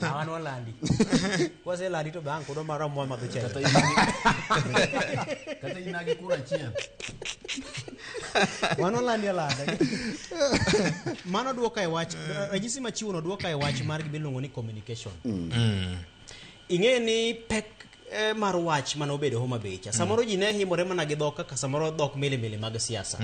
Awan walandi. Kwase landi to bang kodo mara mo madho chela. Kata inagi kura chien. Wan walandi alanda. Mano duoka e wach, ranyisi machiwo no duoka e wach mar gibiluongo ni communication. Ing'e ni pek mar wach mano bedo Homa Bay cha. Samoro ji ne himore mana gi dhok kaka samoro dhok mili mag siasa.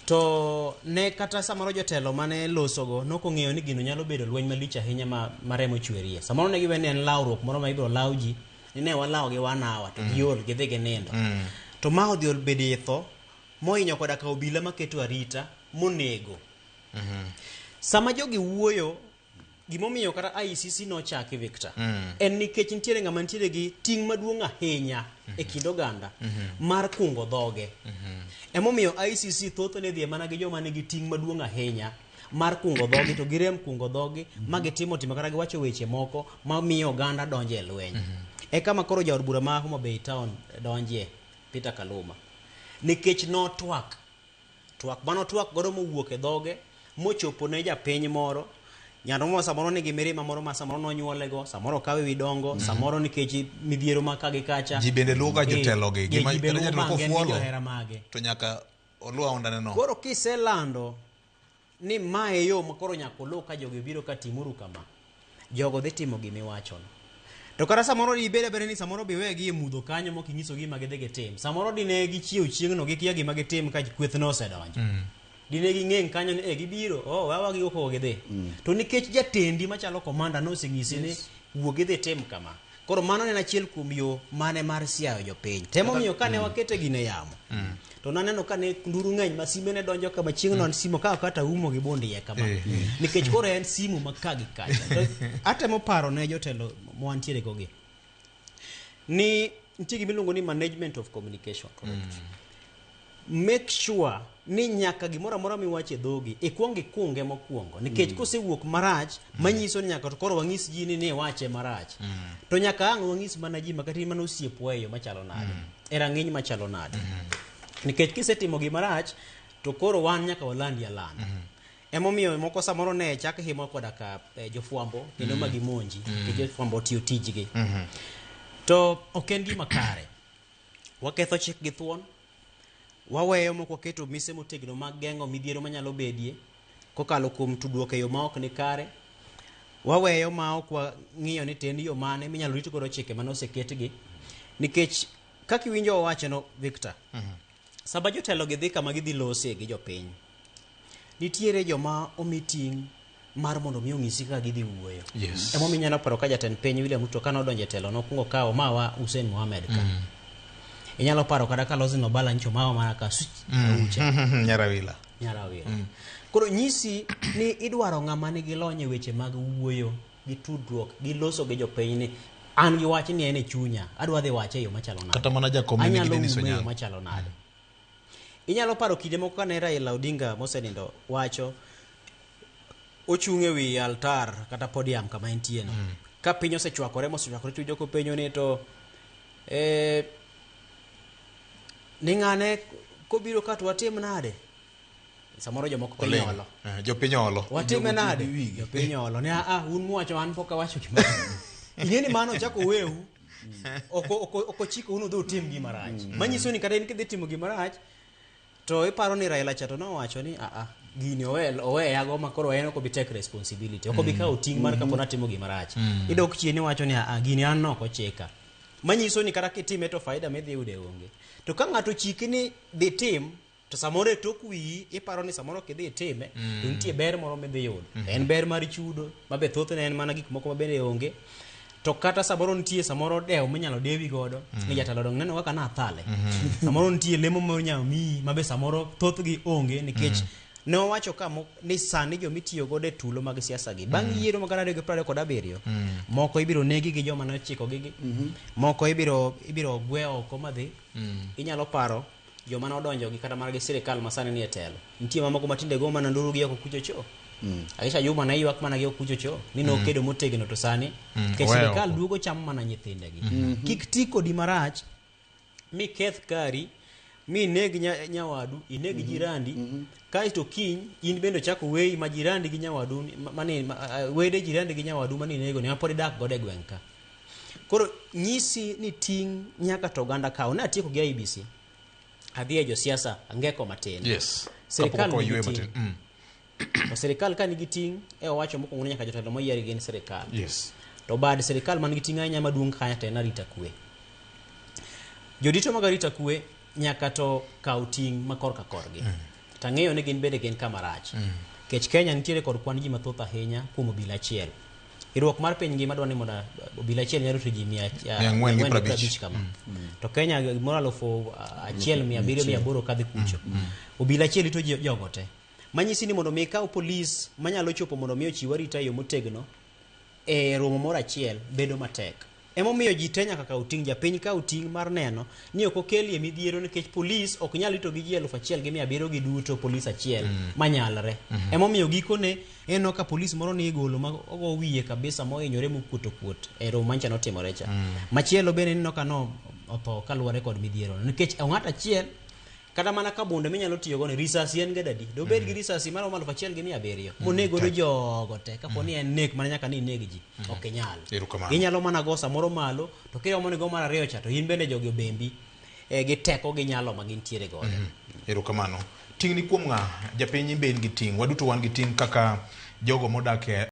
To ne kata samoro jotelo mane losogo nokong'eyo ni gino nyalo bedo lweny malich ahinya maremo chwerie. Samoro ne giwe ne en lawruok moro ma ibiro law ji, ni ne walaw gi 1 hour to giol gidhi ginindo. To ma odhi obedi tho mohinyo koda ka obila maketo arita monego. Sama jogi wuoyo gimomiyo kata ICC nochaki Victor en nikech nitiere ng'ama nitiere gi ting' maduong' ahinya e kind oganda mar kungo dhoge. Emomiyo ICC thothne dhi mana gi joma nigi ting' maduong' ahinya mar kungo dhoge to girem kungo dhoge ma gitimo kata giwacho weche moko ma miyo oganda donje e lweny. E kama koro jaod bura ma Homa Bay Town donje Peter Kaluma nikech no twak mano twak godo mowuok e dhoge mochopo ne japiny moro. Nyano mo samoro nigi mirima moro ma samoro nonyuolego, samoro kawe wi dongo, samoro nikech midhiero ma kagi kacha. Ji bende luga jotelo gi gima jotelo ko fuolo. To nyaka olua ondane no. Koro kiselando ni mae yo makoro nyako lu ka jogo biro ka timuru kama. Jogo dhi timo gimiwacho no. To kata samoro ibede bere ni samoro biwegi e mudho kanyo mok inyiso gima gidhi gitim. Samoro dine gichiew chieng' no gikia gima gitim ka kweth no osedonjo. Dine ging'eng kanyo ni gibiro wawa gi oko gidhi. To nikech jatendi machalo komanda no oseng'isi ni wuog gidhi tim kama. Koro mano en achiel kuom yo mane mar siayo jopiny. Temo miyo kane wakete gine yamo. To naneno kane nduru ng'eny ma sime ne donjo kama chieng' no simo ka kata umo gi bondi kama. Nikech koro en simu makagi kacha. Atemo paro ne jotelo mwantiere gogi. Ni nitie gimiluongo ni management of communication. Make sure ni nyaka gimoro amora miwache dhogi ikwongi kunge mokwongo nikech kosewuok marach manyiso ni nyaka to koro wang'is ji ni wache marach to nyaka ang' wang'is mana ji makati mana osiepwa e yo machalo nade e rang'iny machalo nade nikech kisetimo gima marach to koro wan nyaka walandi alanda emomiyo moko samoro ne chak himo koda ka jofwambo kendo magimonji nikech jofwambo tiyo tijgi to ok en gima kare waketho chik gi thuon waweyo moko keto mise motegno mag geng'o midhiero manyalo bedie kokalo kuom tudruok e yo ma ok ni kare waweyo ma ok wang'iyo ni ten yo mane minyalo rit godo chike mane oseketgi nikech kaka iwinjo owacho no Victor saba jotelo gi dhi kama gidhi lose gi jopiny nitiere joma omiting mar mondo mi ong'isi ka gidhi wuoyo emomiyo nyalo paro ka jatend piny William Ruto kano donje telo nokungo kawo mawa Hussein Mohamed ka inyalo paro kada ka Lozino Bala ncho mawa mana ka ucha Nyarawila koro nyisi ni idwaro ng'ama nigi lony e weche mag wuoyo gi tudruok gi loso gi jopiny ni an gi wach ni en e chunya adwa dhi wache e yo machalo nade kata mana jakomini gi Dennis Onyango machalo nade inyalo paro kinde moko kane Raila Odinga mosenindo wacho ochung' e wi altar kata podium kama entie no ka piny osechwakore to joko penjo ni to ni ng'ane kobiro ka to watim nade samoro jomoko pinyolo jopinyolo watim nade jopinyolo ni un muwacho an pok awacho gima ing'eni mano chako weu oko chiko uno dho tim gima rach manyiso ni kata in kidhi timo gima rach to iparo ni Raila Chato nowacho ni gini oweyago makoro en ok obi take responsibility ok obi kawo ting' mar kapona timo gima rach idok chien iwacho ni gini an ok ochika manyiso ni kata kitime to faida medhi yude onge to ka ng'ato chiki ni dhi tim to samoro e tok wiyi iparo ni samoro kidhi time to nitie ber moro midhi yudo en ber mar chudo mabe thothne en mana gik moko mabende onge to kata samoro nitie samoro dewo minyalo dewi godo ni jatelo dong neno kaka na thale samoro nitie lemo minyalo miyi mabe samoro thothgi onge nikech ne owacho ka ni sani jo mitiyo godo e tulo mag siasa gi bang' yiero magana 2027 moko ibiro negi gi joma nochiko gi moko ibiro gwe oko madhi inyalo paro joma nodonjo gi kata mar gi sirikal masani ni e telo nitie mamoko matinde go mana nduru gi oko kucho cho Aisha Juma na ywak mana gi oko kucho cho ni no kedo motegno to sani ke sirikal duogo cham mana nyithindegi kik ti kodi marach mi keth kari mi ineg nyawadu, ineg jirandi, kaito kiny in bende chako weyi ma jirandi gi nyawadu mani wede jirandi gi nyawadu mani nego ne mapod dak gode gweng ka. Koro nyisi ni ting nyaka to oganda kawo. Ne atieko gi IBC. Adhi e josiasa angeko matin. Yes. Serikal nigi ting. To serikal ka nigi ting e owacho mokwongo nyaka jotelo moyier gin serikal. Yes. To bad serikal man gi ting ahinya maduong' kanya to en arita kwe. Jodito mag arita kwe nyaka to kaw ting makor ka korgi. Tang'eyo ni gin bende gin kamarach. Kech Kenya nitiere kod kwan ji mathoth ahinya kuom obila achiel. Irwak mar piny ngima dwani mondo obila achiel nyalo rito ji 450 kama. To Kenya moro 1,700 kadhi kucho. Obila achiel rito jogo te. Manyisi ni mondo mi kaw polis manyalo chopo mondo mi ochiw arita yo motegno e romo moro achiel bedo matek. Emomiyo ji te nyaka kaw ting, japiny kaw ting mar neno ni ok okelie midhiero nikech polis ok nyal rito gi ji 1,700 gi duto polis achiel manyalre. Emomiyo gikone eno ka polis moro ni igolo ma ogo wiye kabisa mohinyore mokuoto kuot e romo mancha notimore cha. Machielo bende nino kano otho kaluwore kod midhiero nikech ng'at achiel kata mana ka bunde minyalo tiyo go ne risasi en gadadi do bed gi risasi mar 1,700 monego do jogo te kapo ni en nek mana nyaka ni neg ji ok nyal. Ginyalo mana go samoro malo to kiro monego mar ariyo cha to in bende jogi obembi gi teko gi nyalo ma gintiere godo. Erokamano. Ting ni kuom ng'a japiny imbe gi ting, waduto wan gi ting kaka jogo modak